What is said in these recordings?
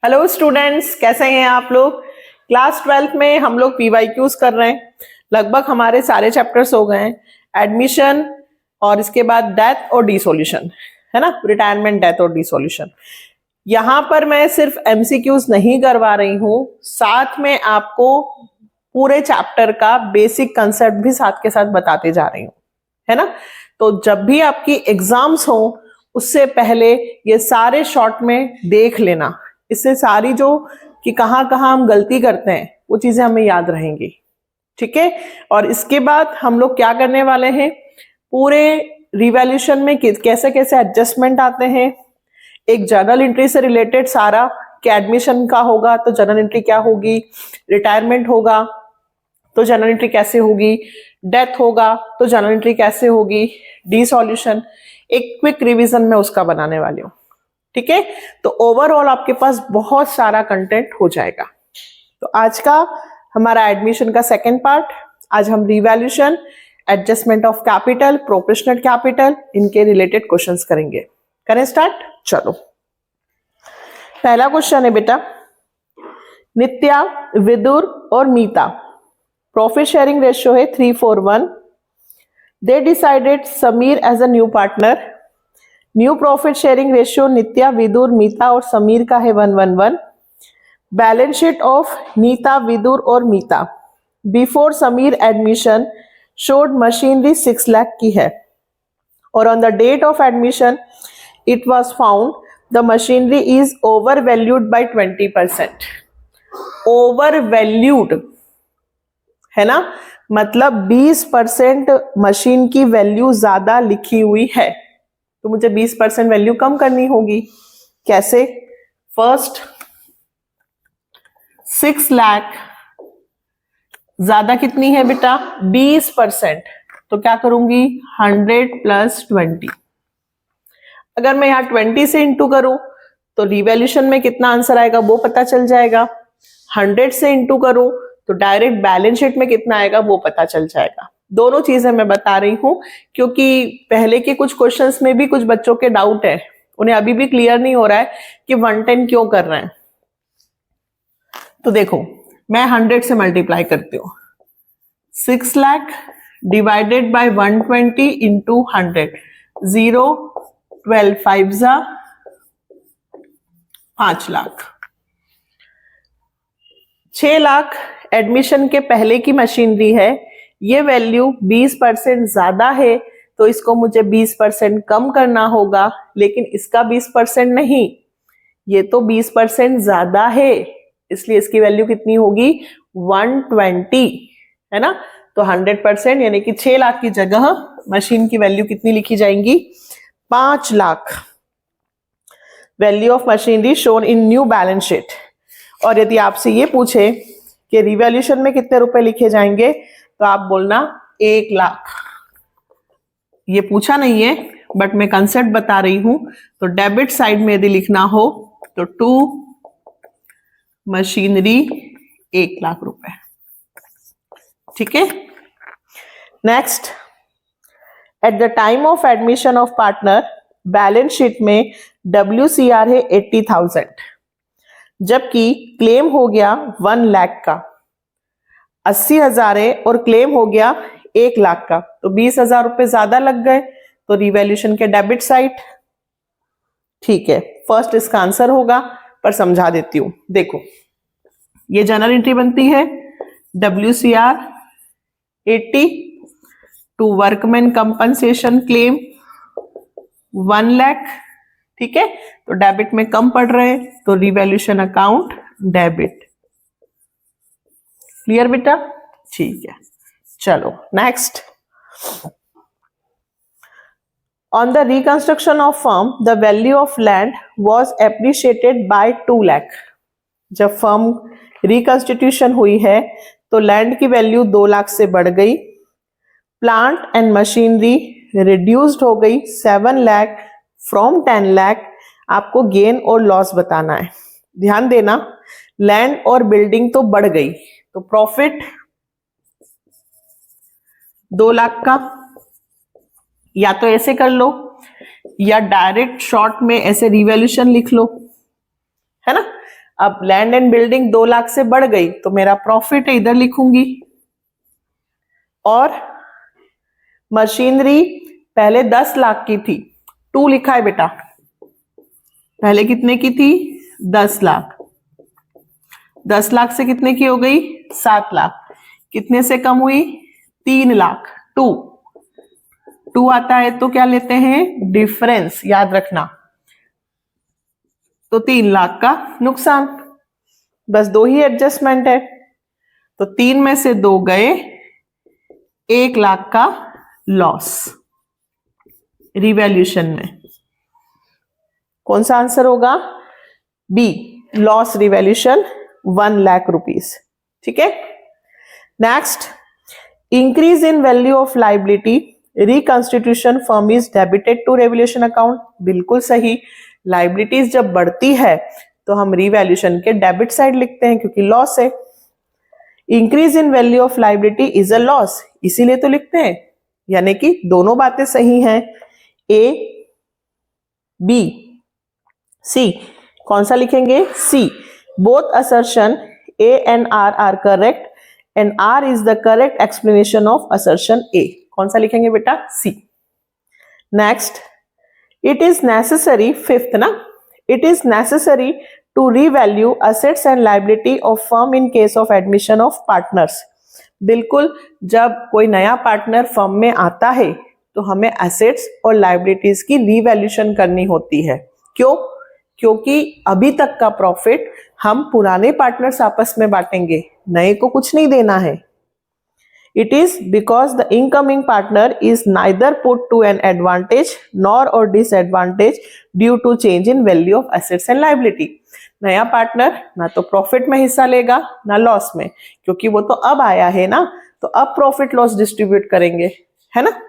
Hello students, कैसे हैं आप लोग। क्लास 12th में हम लोग PYQs कर रहे हैं। लगभग हमारे सारे चैप्टर्स हो गए हैं। एडमिशन और इसके बाद डेथ और डिसोल्यूशन, है ना, रिटायरमेंट, डेथ और डिसोल्यूशन। यहाँ पर मैं सिर्फ MCQs नहीं करवा रही हूँ, साथ में आपको पूरे चैप्टर का बेसिक कंसेप्ट भी साथ के साथ बताते जा रही हूँ, है ना। तो जब भी आपकी एग्जाम्स हो उससे पहले ये सारे शॉर्ट में देख लेना, इससे सारी जो कि कहाँ कहाँ हम गलती करते हैं वो चीजें हमें याद रहेंगी, ठीक है। और इसके बाद हम लोग क्या करने वाले हैं, पूरे रिवैल्यूएशन में कैसे कैसे एडजस्टमेंट आते हैं, एक जर्नल एंट्री से रिलेटेड सारा कि एडमिशन का होगा तो जर्नल एंट्री क्या होगी, रिटायरमेंट होगा तो जर्नल एंट्री कैसे होगी, डेथ होगा तो जर्नल एंट्री कैसे होगी, डिसॉल्यूशन, एक क्विक रिवीजन में उसका बनाने वाली हूँ, ठीक है। तो ओवरऑल आपके पास बहुत सारा कंटेंट हो जाएगा। तो आज का हमारा एडमिशन का सेकंड पार्ट, आज हम revaluation, adjustment of capital, proportional capital, इनके रिलेटेड क्वेश्चंस करेंगे। करें स्टार्ट, चलो। पहला क्वेश्चन है बेटा, नित्या, विदुर और मीता प्रॉफिट शेयरिंग रेशियो है 3:1। They decided Sameer as a new partner. New profit sharing ratio Nitya, Vidur, Meeta और समीर का है 1:1। Balance sheet of Neeta, Vidur और Meeta before Sameer admission showed machinery 6 lakh की है, और on the date of admission it was found the machinery is over valued by 20%। Over valued है ना, मतलब 20% मशीन की वैल्यू ज्यादा लिखी हुई है, तो मुझे 20% वैल्यू कम करनी होगी। कैसे? फर्स्ट 6 लाख ज्यादा कितनी है बेटा, 20%, तो क्या करूंगी 100 + 20। अगर मैं यहां 20 से इंटू करूं तो रिवैल्यूएशन में कितना आंसर आएगा वो पता चल जाएगा। 100 से इंटू करूं तो डायरेक्ट बैलेंस शीट में कितना आएगा वो पता चल जाएगा। दोनों चीजें मैं बता रही हूं क्योंकि पहले के कुछ क्वेश्चंस में भी कुछ बच्चों के डाउट है, उन्हें अभी भी क्लियर नहीं हो रहा है कि 110 क्यों कर रहे हैं। तो देखो, मैं 100 से मल्टीप्लाई करती हूँ, 6 लाख डिवाइडेड बाय 120 इंटू 100, 0 12 5 जा 5 लाख। 6 लाख एडमिशन के पहले की मशीनरी है, ये वैल्यू 20% ज्यादा है तो इसको मुझे 20% कम करना होगा, लेकिन इसका 20% नहीं, ये तो 20% ज्यादा है, इसलिए इसकी वैल्यू कितनी होगी 120, है ना। तो 100% यानी कि 6 लाख की जगह मशीन की वैल्यू कितनी लिखी जाएंगी, 5 lakh. Value of machinery shown in new balance sheet. और यदि आपसे ये पूछे कि रिवैल्यूएशन में कितने रुपए लिखे जाएंगे तो आप बोलना 1 लाख। ये पूछा नहीं है बट मैं कंसेप्ट बता रही हूं। तो डेबिट साइड में यदि लिखना हो तो टू मशीनरी 1 लाख रुपए, ठीक है। Next, eight the time of admission of partner balance sheet में WCR है 80,000, जबकि क्लेम हो गया 1 लाख का। 80,000 है और क्लेम हो गया 1 लाख का, तो 20,000 रुपए ज्यादा लग गए, तो रिवैल्यूएशन के डेबिट साइड, ठीक है। फर्स्ट इसका आंसर होगा, पर समझा देती हूं। देखो, ये जर्नल एंट्री बनती है WCR 80 to workman compensation claim 1 lakh, ठीक है। तो डेबिट में कम पड़ रहे हैं तो रिवैल्यूएशन अकाउंट डेबिट। क्लियर बेटा? ठीक है, चलो next. On the reconstruction of firm the value of land was appreciated by 2 lakh. जब फर्म रिकंस्टिट्यूशन हुई है तो लैंड की वैल्यू 2 लाख से बढ़ गई। प्लांट एंड मशीनरी रिड्यूस्ड हो गई 7 लाख फ्रॉम 10 लाख। आपको गेन और लॉस बताना है। ध्यान देना, लैंड और बिल्डिंग तो बढ़ गई तो प्रॉफिट 2 लाख का, या तो ऐसे कर लो या डायरेक्ट शॉर्ट में ऐसे रिवैल्यूएशन लिख लो, है ना। अब लैंड एंड बिल्डिंग 2 लाख से बढ़ गई तो मेरा प्रॉफिट है, इधर लिखूंगी। और मशीनरी पहले 10 लाख की थी, 2 लिखा है बेटा। पहले कितने की थी? 10 लाख। 10 लाख से कितने की हो गई? 7 लाख। कितने से कम हुई? 3 लाख। 2 आता है तो क्या लेते हैं? डिफरेंस, याद रखना। तो 3 लाख का नुकसान। बस 2 ही एडजस्टमेंट है, तो 3 में से 2 गए, 1 लाख का लॉस रिवैल्यूएशन में। कौन सा आंसर होगा? B, loss revaluation 1 lakh rupees. ठीक है। Next, increase in value of liability, reconstitution firm is debited to revaluation account. बिल्कुल सही। लाइबिलिटीज जब बढ़ती है तो हम रिवैल्यूएशन के डेबिट साइड लिखते हैं क्योंकि लॉस है। Increase in value of liability is a loss, इसीलिए तो लिखते हैं। यानी कि दोनों बातें सही हैं, ए बी सी। कौन सा लिखेंगे? C. Both assertion A and R are correct and R is the correct explanation of assertion A. कौन सा लिखेंगे बेटा? C. Next, it is necessary, fifth ना, it is necessary to revalue assets and liability of firm in case of admission of partners. बिल्कुल, जब कोई नया partner firm में आता है तो हमें एसेट्स और लाइबिलिटीज की रीवैल्यूएशन करनी होती है। क्यों? क्योंकि अभी तक का प्रॉफिट हम पुराने पार्टनर्स आपस में बांटेंगे, नए को कुछ नहीं देना है। It is because the incoming partner is neither put to an advantage nor or disadvantage due to change in value of assets and liability. नया पार्टनर ना तो प्रॉफिट में हिस्सा लेगा ना लॉस में, क्योंकि वो तो अब आया है ना, तो अब प्रॉफिट लॉस डिस्ट्रीब्यूट करेंगे, है ना।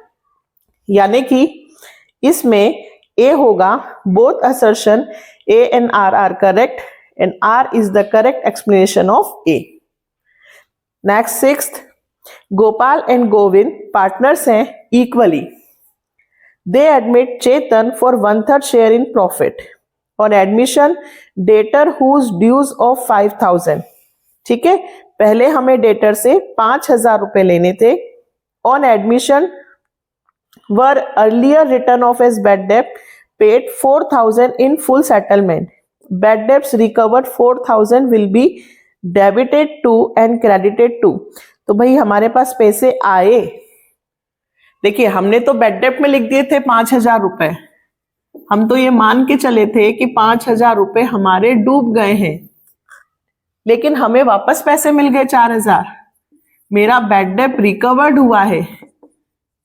यानी कि इसमें ए होगा, both assertion A and R are correct and R is the correct explanation of A. Next, sixth, Gopal and Govind partners हैं equally. They admit Chetan for 1/3 share in profit. On admission debtor whose dues of 5,000। ठीक है, पहले हमें debtor से 5,000 रुपए लेने थे। On admission were earlier written off as bad debt paid 4,000 in full settlement. Bad debts recovered 4,000 will be debited to and credited to. तो भाई हमारे पास पैसे आए, देखिए हमने तो बैड डेट में लिख दिए थे 5,000 रुपए, हम तो ये मान के चले थे कि 5,000 रुपए हमारे डूब गए हैं, लेकिन हमें वापस पैसे मिल गए 4,000। मेरा बैड डेट रिकवर्ड हुआ है,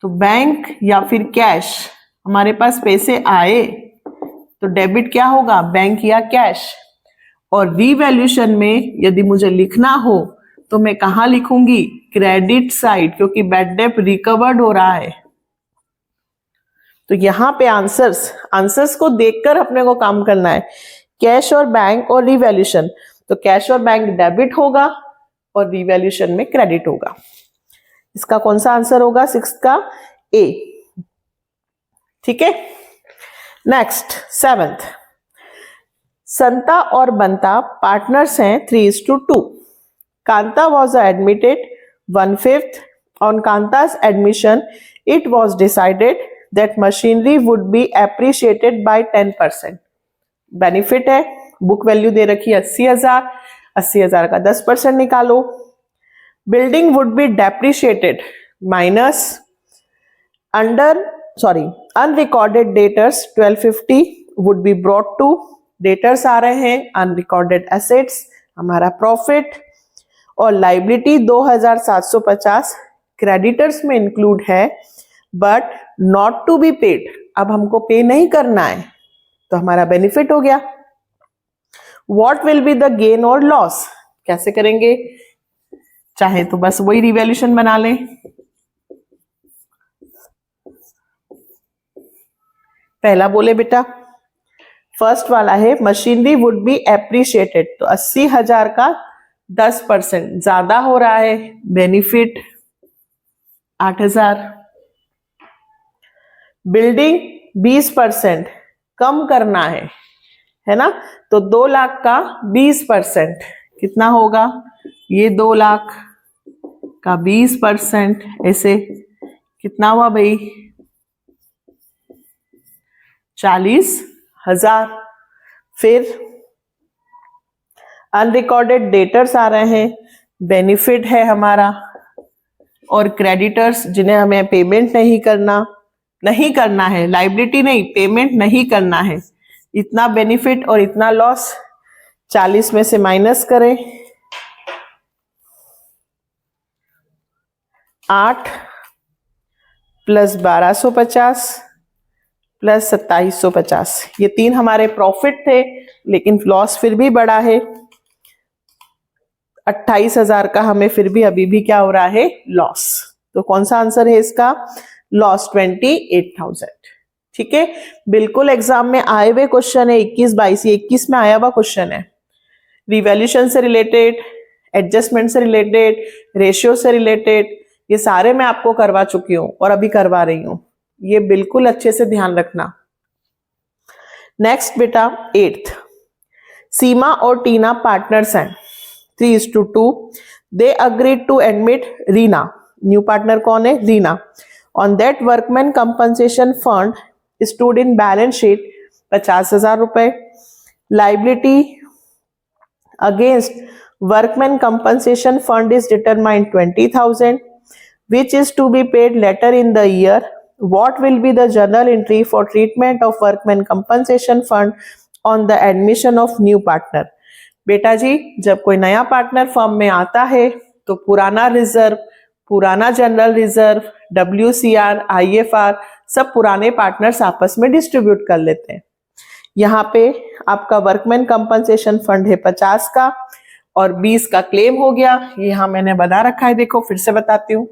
तो बैंक या फिर कैश, हमारे पास पैसे आए तो डेबिट क्या होगा? बैंक या कैश। और रीवैल्यूएशन में यदि मुझे लिखना हो तो मैं कहां लिखूंगी? क्रेडिट साइड, क्योंकि बैड डेट रिकवर्ड हो रहा है। तो यहां पे आंसर्स को देखकर अपने को काम करना है। कैश और बैंक और रिवैल्यूएशन, तो कैश और बैंक डेबिट होगा और रिवैल्यूएशन में क्रेडिट होगा। इसका कौन सा आंसर होगा? सिक्स्थ का ए। ठीक है। नेक्स्ट, सेवेंथ, संता और बंता पार्टनर्स हैं 3:2। Kanta was admitted 1/5. On Kanta's admission, it was decided that machinery would be appreciated by 10%. Benefit है, बुक वैल्यू दे रखी है 80,000, 80,000 का 10% निकालो। Building would be depreciated minus unrecorded debtors 1250 would be brought to. Debtors आ रहे हैं, अनरिकॉर्डेड एसेट्स हमारा प्रॉफिट, और लाइबिलिटी 2,750 क्रेडिटर्स में इंक्लूड है but not to be paid. अब हमको पे नहीं करना है तो हमारा बेनिफिट हो गया। What will be the gain और लॉस? कैसे करेंगे? चाहे तो बस वही रिवैल्यूएशन बना लें। पहला बोले बेटा, फर्स्ट वाला है मशीनरी वुड बी एप्रिशिएटेड, तो 80,000 का 10% ज्यादा हो रहा है, बेनिफिट 8,000। बिल्डिंग 20% कम करना है, है ना। तो 2 लाख का 20% कितना होगा, ये 2 लाख का 20% ऐसे कितना हुआ भाई, 40,000। फिर अनरिकॉर्डेड डेटर्स आ रहे हैं, बेनिफिट है हमारा, और क्रेडिटर्स जिन्हें हमें पेमेंट नहीं करना है, लाइबिलिटी नहीं, पेमेंट नहीं करना है, इतना बेनिफिट और इतना लॉस 40 में से माइनस करें, 8 प्लस 1250 प्लस 2750, ये 3 हमारे प्रॉफिट थे, लेकिन लॉस फिर भी बड़ा है, 28,000 का हमें फिर भी अभी भी क्या हो रहा है, लॉस। तो कौन सा आंसर है इसका, लॉस 28,000। ठीक है, बिल्कुल एग्जाम में आए हुए क्वेश्चन है, 21-22, 21 में आया हुआ क्वेश्चन है, रिवैल्यूएशन से रिलेटेड, एडजस्टमेंट से रिलेटेड, रेशियो से रिलेटेड, ये सारे मैं आपको करवा चुकी हूं और अभी करवा रही हूं, ये बिल्कुल अच्छे से ध्यान रखना। नेक्स्ट बेटा 8th, सीमा और टीना पार्टनर्स हैं, 3:2, they agreed to admit Reena, new partner कौन है, Reena, on that workman compensation fund stood in balance sheet 50,000 रुपए, liability against workman compensation fund is determined 20,000, which is to be paid later in the year. What will be the journal entry for treatment of workman compensation fund on the admission of new partner? बेटा जी, जब कोई नया partner firm में आता है तो पुराना reserve, पुराना जनरल रिजर्व, WCR, IFR सब पुराने पार्टनर्स आपस में डिस्ट्रीब्यूट कर लेते हैं। यहाँ पे आपका वर्कमैन कंपनसेशन फंड है 50 का और 20 का क्लेम हो गया, यहाँ मैंने बना रखा है, देखो फिर से बताती हूँ,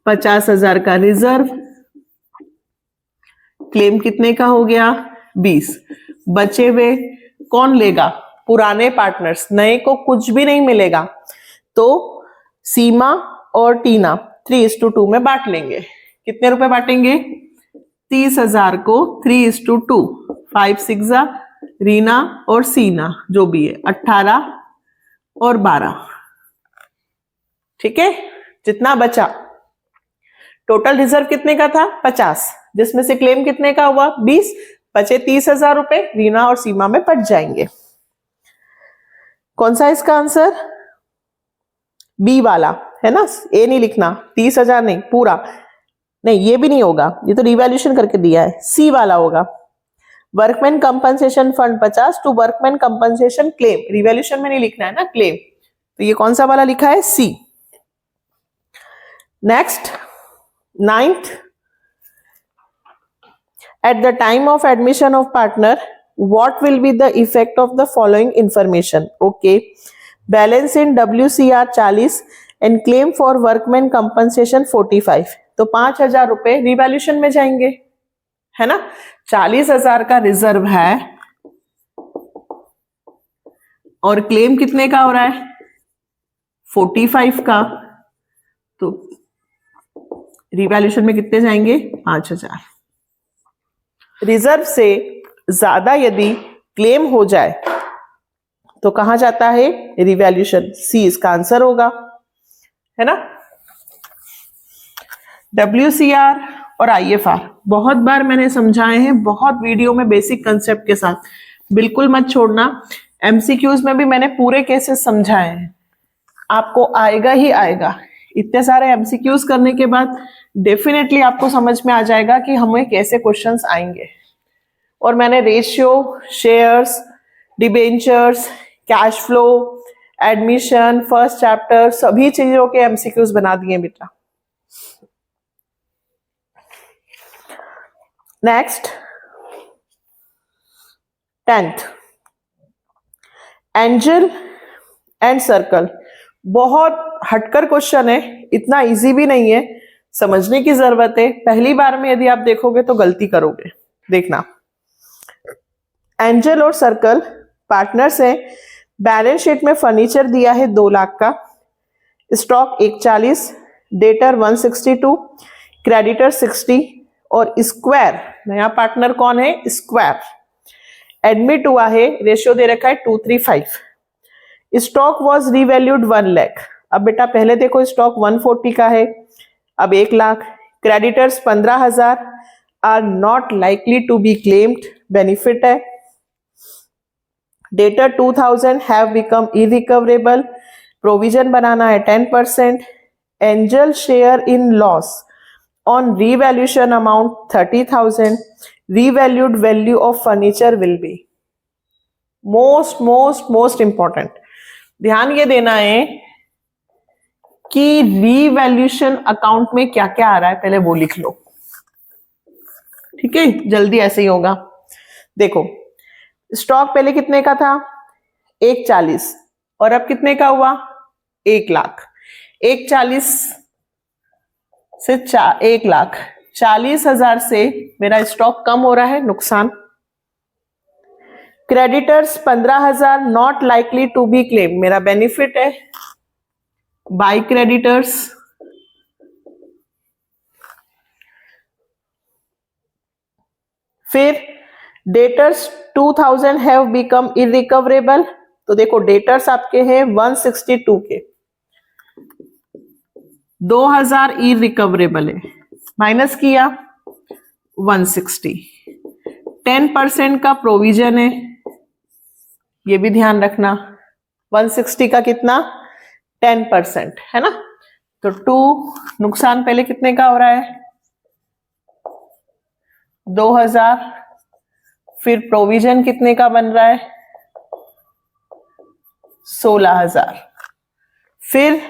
50,000 का रिजर्व, क्लेम कितने का हो गया, 20, बचे हुए कौन लेगा, पुराने पार्टनर्स, नए को कुछ भी नहीं मिलेगा, तो सीमा और टीना 3:2 में बांट लेंगे। कितने रुपए बांटेंगे, 30,000 को 3:2, 5-6 रीना और सीना जो भी है 18 और 12, ठीक है। जितना बचा, टोटल रिजर्व कितने का था 50, जिसमें से क्लेम कितने का हुआ 20, बचे 30,000 रुपए रीना और सीमा में पट जाएंगे। कौन सा इसका आंसर, बी वाला है ना, ए नहीं लिखना, 30,000 नहीं, पूरा नहीं, ये भी नहीं होगा, ये तो रिवैल्यूएशन करके दिया है, सी वाला होगा। Workman compensation fund 50 to workman compensation claim, revaluation में नहीं लिखना है ना, क्लेम, तो ये कौन सा वाला लिखा है, C. Next 9th, at the time of admission of partner, what will be the effect of the following information? Okay, balance in WCR 40 and claim for workman compensation 45, तो 5,000 रुपए रिवैल्यूएशन में जाएंगे, है ना। 40,000 का रिजर्व है और क्लेम कितने का हो रहा है, 45 का, तो रिवैल्यूएशन में कितने जाएंगे, 5,000। रिजर्व से ज्यादा यदि क्लेम हो जाए तो कहां जाता है, रिवैल्यूएशन, सी इसका आंसर होगा, है ना। WCR और IFR बहुत बार मैंने समझाए हैं, बहुत वीडियो में बेसिक कंसेप्ट के साथ, बिल्कुल मत छोड़ना। MCQs में भी मैंने पूरे केसेस समझाए हैं, आपको आएगा ही आएगा। इतने सारे MCQs करने के बाद डेफिनेटली आपको समझ में आ जाएगा कि हमें कैसे क्वेश्चंस आएंगे। और मैंने ratio, shares, debentures, cash flow, admission, first chapter, सभी चीजों के MCQs बना दिए बेटा। Next 10th, angel and circle, बहुत हटकर क्वेश्चन है, इतना इजी भी नहीं है, समझने की जरूरत है। पहली बार में यदि आप देखोगे तो गलती करोगे, देखना। एंजल और सर्कल पार्टनर्स हैं, बैलेंस शीट में फर्नीचर दिया है 2 लाख का, स्टॉक 140, डेटर 162, क्रेडिटर 60, और स्क्वायर नया पार्टनर कौन है, स्क्वायर एडमिट हुआ है, रेशियो दे रखा है 235। Stock was revalued 1 lakh. अब बेटा पहले देखो स्टॉक 140 का है, अब 1 lakh. Creditors 15,000 are not likely to be claimed, benefit है। Debtor 2000 have become irrecoverable, provision बनाना है 10%। Angel share in loss on revaluation amount 30,000, revalued value of furniture will be. Most important ध्यान ये देना है कि रीवैल्यूएशन अकाउंट में क्या क्या आ रहा है पहले वो लिख लो, ठीक है, जल्दी ऐसे ही होगा। देखो स्टॉक पहले कितने का था, 140 और अब कितने का हुआ, 1 लाख। 140 से 1 लाख, 40,000 से मेरा स्टॉक कम हो रहा है, नुकसान। Creditors 15,000 not likely to be claim, मेरा बेनिफिट है। बाय क्रेडिटर्स फिर डेटर्स 2000 हैव बिकम इरिकवरेबल, तो देखो डेटर्स आपके हैं 162 के, 2000 इरिकवरेबल है, माइनस किया 160। 10% का प्रोविजन है, ये भी ध्यान रखना। 160 का कितना, 10% है ना, तो 2 नुकसान पहले कितने का हो रहा है, 2000। फिर प्रोविजन कितने का बन रहा है, 16,000। फिर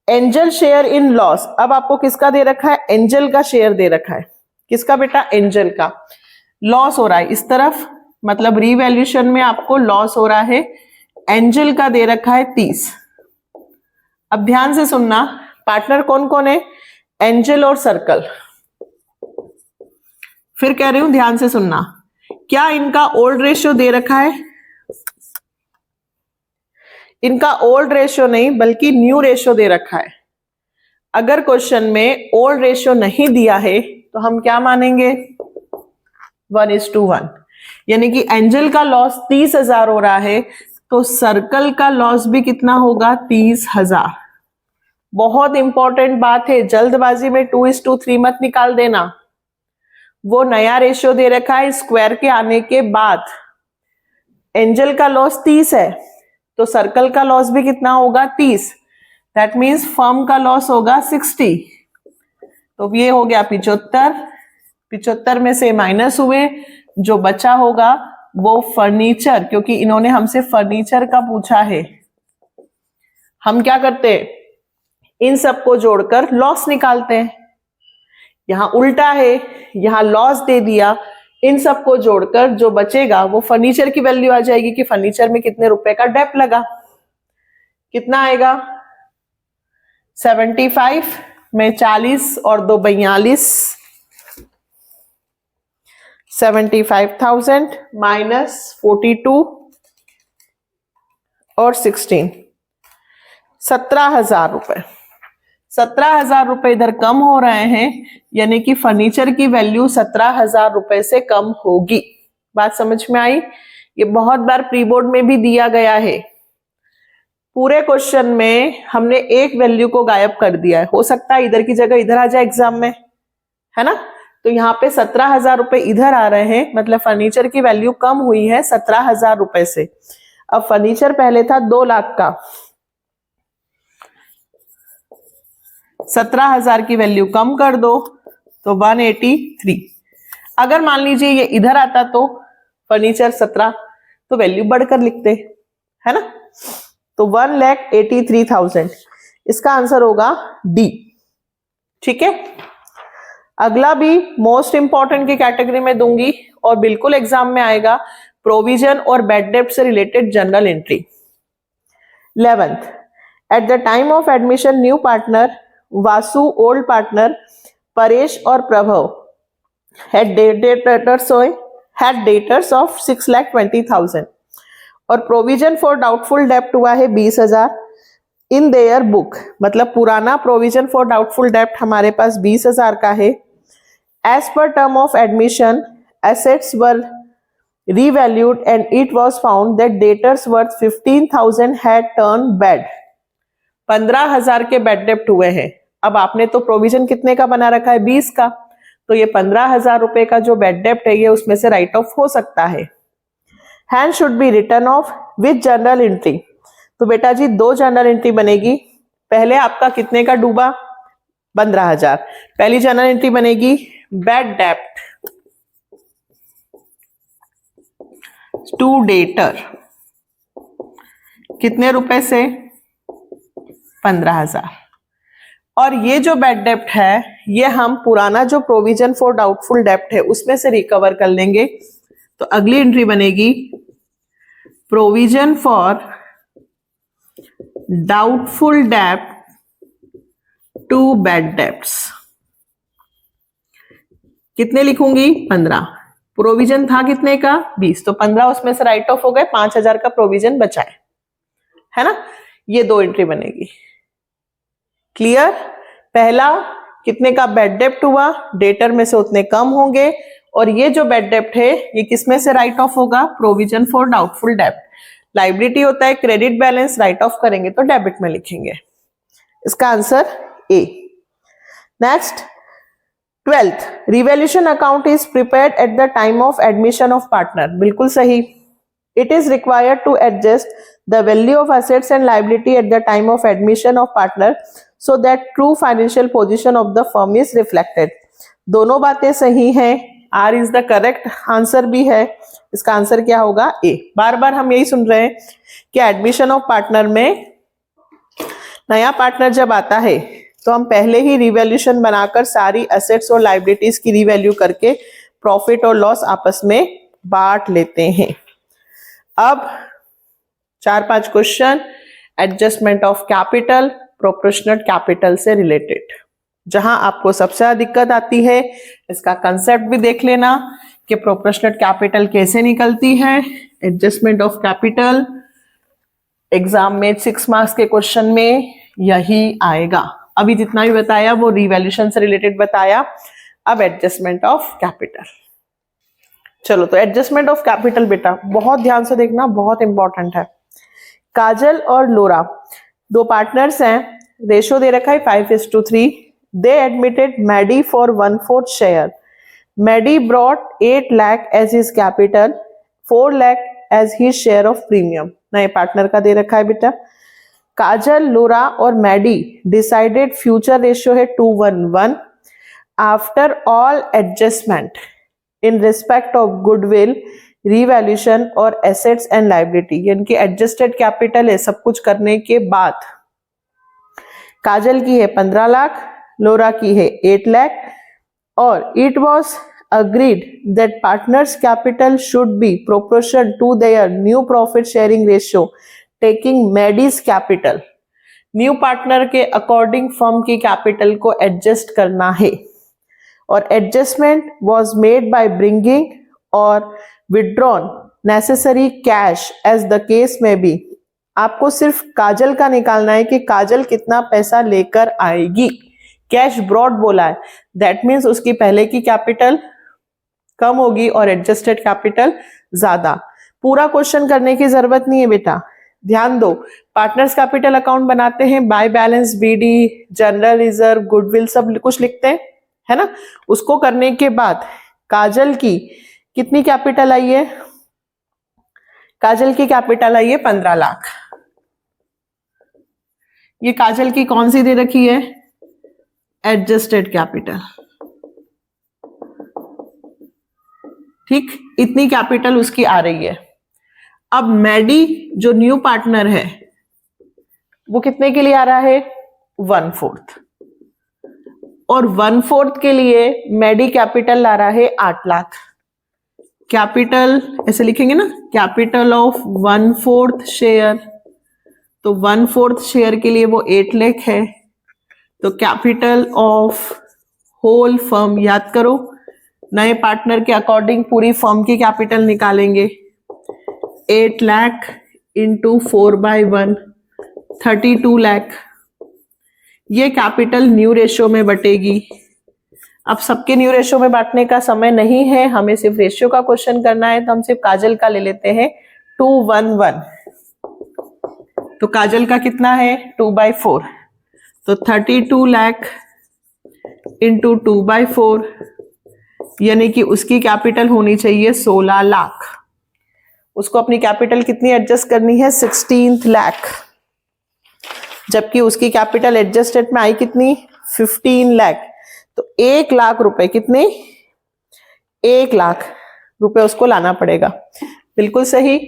एंजल शेयर इन लॉस, अब आपको किसका दे रखा है, एंजल का शेयर दे रखा है। किसका बेटा, एंजल का। लॉस हो रहा है इस तरफ, मतलब रीवैल्यूएशन में आपको लॉस हो रहा है, एंजल का दे रखा है 30। अब ध्यान से सुनना, पार्टनर कौन कौन है, एंजल और सर्कल। फिर कह रही हूं ध्यान से सुनना, क्या इनका ओल्ड रेशियो दे रखा है, इनका ओल्ड रेशियो नहीं बल्कि न्यू रेशियो दे रखा है। अगर क्वेश्चन में ओल्ड रेशियो नहीं दिया है तो हम क्या मानेंगे, 1:1, यानी कि एंजल का लॉस 30,000 हो रहा है तो सर्कल का लॉस भी कितना होगा, 30,000। बहुत इंपॉर्टेंट बात है, जल्दबाजी में 2:3 मत निकाल देना। वो नया रेशियो दे रखा है स्क्वायर के आने के बाद, एंजल का लॉस 30 है तो सर्कल का लॉस भी कितना होगा, 30। दैट मीन्स फर्म का लॉस होगा 60। तो ये हो गया 75, 75 में से माइनस हुए, जो बचा होगा वो फर्नीचर, क्योंकि इन्होंने हमसे फर्नीचर का पूछा है। हम क्या करते हैं, इन सबको जोड़कर लॉस निकालते हैं। यहां उल्टा है, यहां लॉस दे दिया, इन सबको जोड़कर जो बचेगा वो फर्नीचर की वैल्यू आ जाएगी कि फर्नीचर में कितने रुपए का डेप लगा। कितना आएगा, 75 में 40 और 2 42, 75,000 माइनस 42 और 16, 17,000 रुपए। 17,000 रुपए इधर कम हो रहे हैं, यानी कि फर्नीचर की वैल्यू 17,000 रुपए से कम होगी। बात समझ में आई, ये बहुत बार प्री बोर्ड में भी दिया गया है। पूरे क्वेश्चन में हमने एक वैल्यू को गायब कर दिया है, हो सकता है इधर की जगह इधर आ जाए एग्जाम में, है ना। तो यहाँ पे 17,000 रुपए इधर आ रहे हैं, मतलब फर्नीचर की वैल्यू कम हुई है 17,000 रुपए से। अब फर्नीचर पहले था 2 लाख का, 17,000 की वैल्यू कम कर दो तो 183। अगर मान लीजिए ये इधर आता तो फर्नीचर 17, तो वैल्यू बढ़कर लिखते, है ना। तो 1,83,000 इसका आंसर होगा डी, ठीक है। अगला भी मोस्ट इंपॉर्टेंट की कैटेगरी में दूंगी और बिल्कुल एग्जाम में आएगा, प्रोविजन और बैड डेब्ट से related general entry. 11th, eight the time of admission new partner Vasu, old partner Paresh और प्रभव had डेटर्स ऑफ 6,20,000 और प्रोविजन फॉर डाउटफुल डेप्ट हुआ है 20,000। इन देयर बुक, मतलब पुराना प्रोविजन फॉर डाउटफुल डेब्ट हमारे पास 20,000 का है. As per term of admission assets were revalued and it was found that debtors worth 15,000 had turned bad. 15,000 के बैड डेप्ट हुए हैं. अब आपने तो प्रोविजन कितने का बना रखा है? 20 का. तो ये 15,000 रुपए का जो बैड डेप्ट है ये उसमें से राइट ऑफ हो सकता है. Hand should be return of with journal entry. तो बेटा जी 2 जर्नल एंट्री बनेगी. पहले आपका कितने का डूबा? 15,000. पहली जर्नल एंट्री बनेगी बैड डेप्ट टू डेटर, कितने रुपए से? 15,000. और ये जो बैड डेप्ट है ये हम पुराना जो प्रोविजन फॉर डाउटफुल डेप्ट है उसमें से रिकवर कर लेंगे. तो अगली एंट्री बनेगी प्रोविजन फॉर डाउटफुल डेप्ट टू बैड डेप्ट्स. कितने लिखूंगी? 15. प्रोविजन था कितने का? 20. तो 15 उसमें से राइट ऑफ हो गए, 5,000 का प्रोविजन बचा है ना. ये 2 एंट्री बनेगी. क्लियर? पहला कितने का बैड डेप्ट हुआ, डेटर में से उतने कम होंगे. और ये जो बैड डेप्ट है ये किसमें से राइट ऑफ होगा? प्रोविजन फॉर डाउटफुल डेप्ट. लायबिलिटी होता है क्रेडिट बैलेंस, राइट ऑफ करेंगे तो डेबिट में लिखेंगे. इसका answer A. Next 12th, revaluation account is prepared at the time of admission of partner. बिल्कुल सही. It is required to adjust the value of assets and liability at the time of admission of partner so that true financial position of the firm is reflected. दोनों बातें सही हैं. R is the correct answer भी है. इसका answer क्या होगा? ए. बार बार हम यही सुन रहे हैं कि एडमिशन ऑफ पार्टनर में नया पार्टनर जब आता है तो हम पहले ही रिवैल्यूएशन बनाकर सारी एसेट्स और लायबिलिटीज की रिवैल्यू करके प्रॉफिट और लॉस आपस में बांट लेते हैं. अब 4-5 question adjustment of capital proportional capital से रिलेटेड. जहां आपको सबसे ज्यादा दिक्कत आती है इसका कंसेप्ट भी देख लेना कि प्रोपोर्शनल कैपिटल कैसे निकलती है. एडजस्टमेंट ऑफ कैपिटल एग्जाम में 6 मार्क्स के क्वेश्चन में यही आएगा. अभी जितना भी बताया वो रिवैल्यूएशन से रिलेटेड बताया. अब एडजस्टमेंट ऑफ कैपिटल. चलो तो एडजस्टमेंट ऑफ कैपिटल बेटा बहुत ध्यान से देखना, बहुत इंपॉर्टेंट है. काजल और लोरा 2 पार्टनर्स हैं. रेशो दे रखा है 5:3. They admitted Mady for 1/4 share. Mady brought 8 lakh as his capital, 4 lakh as his share of premium. नए पार्टनर का दे रखा है बेटा. काजल, लोरा और मैडी डिसाइडेड फ्यूचर रेशियो है 2:1. After all adjustment in respect of goodwill, revaluation और एसेट्स एंड लायबिलिटी, यानी कि एडजस्टेड कैपिटल है सब कुछ करने के बाद. काजल की है 15 लाख, लोरा की है 8 लाख. और it was agreed that partners capital should be proportional to their new profit sharing ratio taking Mady's capital. New partner के अकॉर्डिंग फर्म की कैपिटल को एडजस्ट करना है. और adjustment was made by bringing और withdrawn necessary cash as the case में be. आपको सिर्फ काजल का निकालना है कि काजल कितना पैसा लेकर आएगी. कैश ब्रॉड बोला है, दैट मीन्स उसकी पहले की कैपिटल कम होगी और एडजस्टेड कैपिटल ज्यादा. पूरा क्वेश्चन करने की जरूरत नहीं है बेटा, ध्यान दो. पार्टनर्स कैपिटल अकाउंट बनाते हैं, by balance, BD, general reserve, goodwill सब कुछ लिखते हैं, है ना. उसको करने के बाद काजल की कितनी कैपिटल आई है? काजल की कैपिटल आई है 15 लाख. ये काजल की कौन सी दे रखी है? Adjusted capital. ठीक, इतनी कैपिटल उसकी आ रही है. अब मैडी जो न्यू पार्टनर है वो कितने के लिए आ रहा है? 1/4. और 1/4 के लिए मैडी कैपिटल ला रहा है 8 लाख. कैपिटल ऐसे लिखेंगे ना, कैपिटल ऑफ 1/4 शेयर. तो 1/4 शेयर के लिए वो 8 लाख है. तो कैपिटल ऑफ होल फर्म याद करो, नए पार्टनर के अकॉर्डिंग पूरी फर्म की कैपिटल निकालेंगे. 8 लाख इंटू 4/1 32 लाख। ये कैपिटल न्यू रेशियो में बटेगी। अब सबके न्यू रेशियो में बांटने का समय नहीं है, हमें सिर्फ रेशियो का क्वेश्चन करना है, तो हम सिर्फ काजल का ले लेते हैं 211। तो काजल का कितना है 2/4, तो 32 लाख इंटू 2/4, यानी कि उसकी कैपिटल होनी चाहिए 16 लाख। उसको अपनी कैपिटल कितनी एडजस्ट करनी है 16 लाख, जबकि उसकी कैपिटल एडजस्टेड में आई कितनी 15 लाख। तो 1 लाख रुपए, कितने 1 लाख रुपए उसको लाना पड़ेगा। बिल्कुल सही,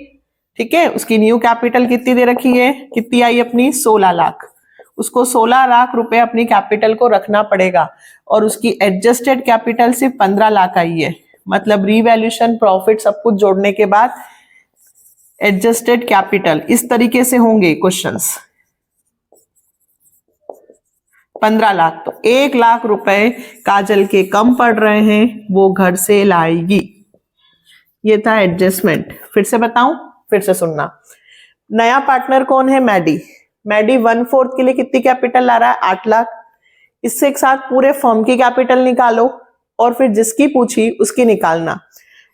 ठीक है। उसकी न्यू कैपिटल कितनी दे रखी है, कितनी आई अपनी 16 लाख। उसको 16 लाख रुपए अपनी कैपिटल को रखना पड़ेगा और उसकी एडजस्टेड कैपिटल सिर्फ 15 लाख आई है। मतलब रीवैल्यूएशन, प्रॉफिट सब कुछ जोड़ने के बाद एडजस्टेड कैपिटल इस तरीके से होंगे क्वेश्चंस। 15 लाख, तो 1 लाख रुपए काजल के कम पड़ रहे हैं, वो घर से लाएगी। ये था एडजस्टमेंट। फिर से बताऊं, फिर से सुनना। नया पार्टनर कौन है, मैडी। मैडी 1/4 के लिए कितनी कैपिटल ला रहा है 8 लाख। इससे एक साथ पूरे फर्म की कैपिटल निकालो और फिर जिसकी पूछी उसकी निकालना,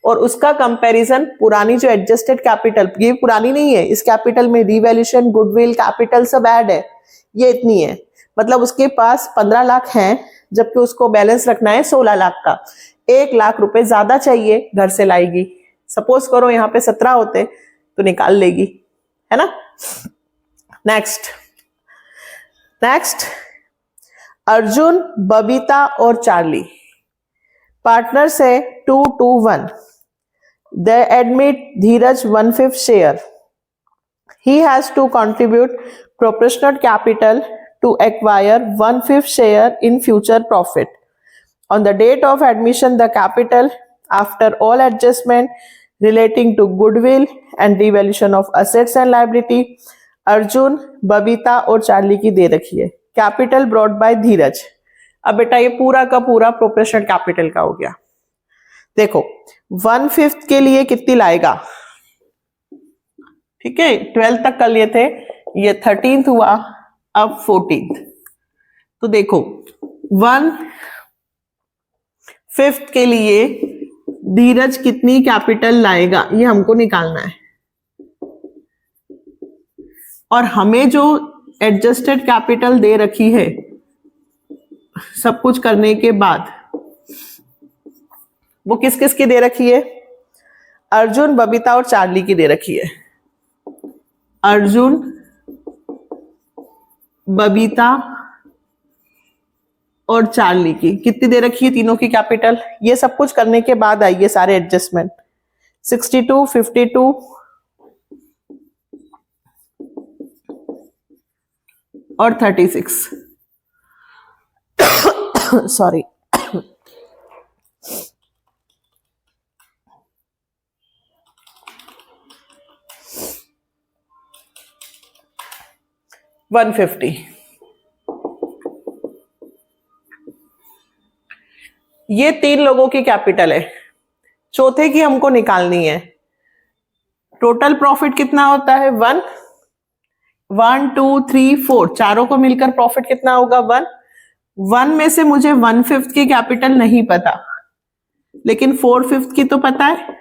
और उसका कंपैरिजन पुरानी जो एडजस्टेड कैपिटल, ये पुरानी नहीं है, इस कैपिटल में रिवैल्यूएशन, गुडविल, कैपिटल सब ऐड है, ये इतनी है। मतलब उसके पास 15 लाख हैं, जबकि उसको बैलेंस रखना है 16 लाख का। 1 लाख रुपए ज्यादा चाहिए, घर से लाएगी। सपोज करो यहाँ पे 17 होते तो निकाल लेगी, है ना। नेक्स्ट अर्जुन, बबीता और चार्ली पार्टनर्स है 2-1। दे admit Dheeraj 1/5 share. He has to contribute proportionate capital to acquire 1/5 share in future profit. On the date of admission, the capital after all adjustment relating to goodwill and devaluation of assets and liability Arjun, Babita और Charlie की दे रखी है। Capital brought by धीरज। अब बेटा ये पूरा का पूरा प्रोपोर्शनल कैपिटल का हो गया। देखो 1/5 के लिए कितनी लाएगा, ठीक है 12 तक कर लिए थे, ये 13th हुआ, अब 14th। तो देखो 1/5 के लिए धीरज कितनी कैपिटल लाएगा, ये हमको निकालना है। और हमें जो एडजस्टेड कैपिटल दे रखी है सब कुछ करने के बाद, वो किस किस की दे रखी है, अर्जुन, बबीता और चार्ली की दे रखी है। अर्जुन, बबीता और चार्ली की कितनी दे रखी है, तीनों की कैपिटल। ये सब कुछ करने के बाद आई ये सारे एडजस्टमेंट 62, 52 और 36। सॉरी, $150। ये 3 लोगों की कैपिटल है, चौथे की हमको निकालनी है। टोटल प्रॉफिट कितना होता है 1, 2, 3, 4, चारों को मिलकर प्रॉफिट कितना होगा 1 में से मुझे 1/5 की कैपिटल नहीं पता, लेकिन 4/5 की तो पता है।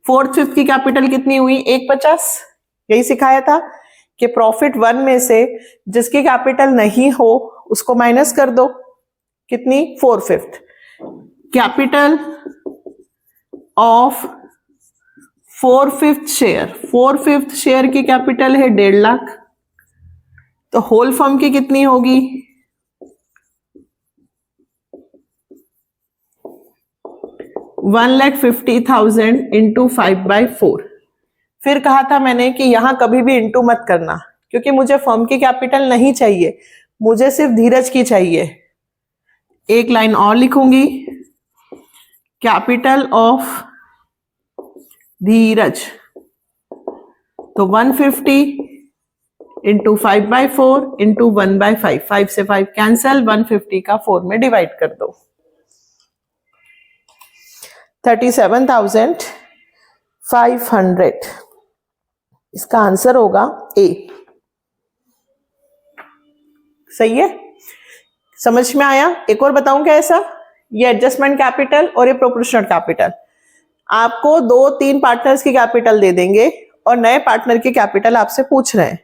4/5 की कैपिटल कितनी हुई 150। यही सिखाया था कि प्रॉफिट 1 में से जिसकी कैपिटल नहीं हो उसको माइनस कर दो, कितनी 4/5। कैपिटल ऑफ 4/5 शेयर, 4/5 शेयर की कैपिटल है 1.5 लाख, तो होल फर्म की कितनी होगी 1,50,000 इंटू 5/4। फिर कहा था मैंने कि यहां कभी भी इंटू मत करना, क्योंकि मुझे फर्म की कैपिटल नहीं चाहिए, मुझे सिर्फ धीरज की चाहिए। एक लाइन और लिखूंगी, कैपिटल ऑफ धीरज, तो 150 इंटू 5/4 इंटू 1/5, 5 से 5 कैंसल, 150 का 4 में डिवाइड कर दो, 37,500। इसका आंसर होगा ए। सही है, समझ में आया? एक और बताऊं क्या ऐसा, ये एडजस्टमेंट कैपिटल और ये प्रोपोर्शनल कैपिटल, आपको 2-3 पार्टनर्स की कैपिटल दे देंगे और नए पार्टनर की कैपिटल आपसे पूछ रहे हैं,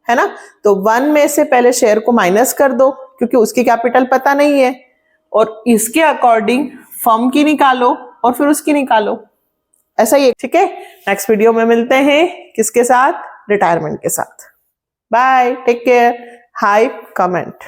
है ना? तो 1 में से पहले शेयर को माइनस कर दो क्योंकि उसकी कैपिटल पता नहीं है, और इसके अकॉर्डिंग फर्म की निकालो और फिर उसकी निकालो। ऐसा ही है, ठीक है? नेक्स्ट वीडियो में मिलते हैं किसके साथ? रिटायरमेंट के साथ। Bye, take care, hype, comment.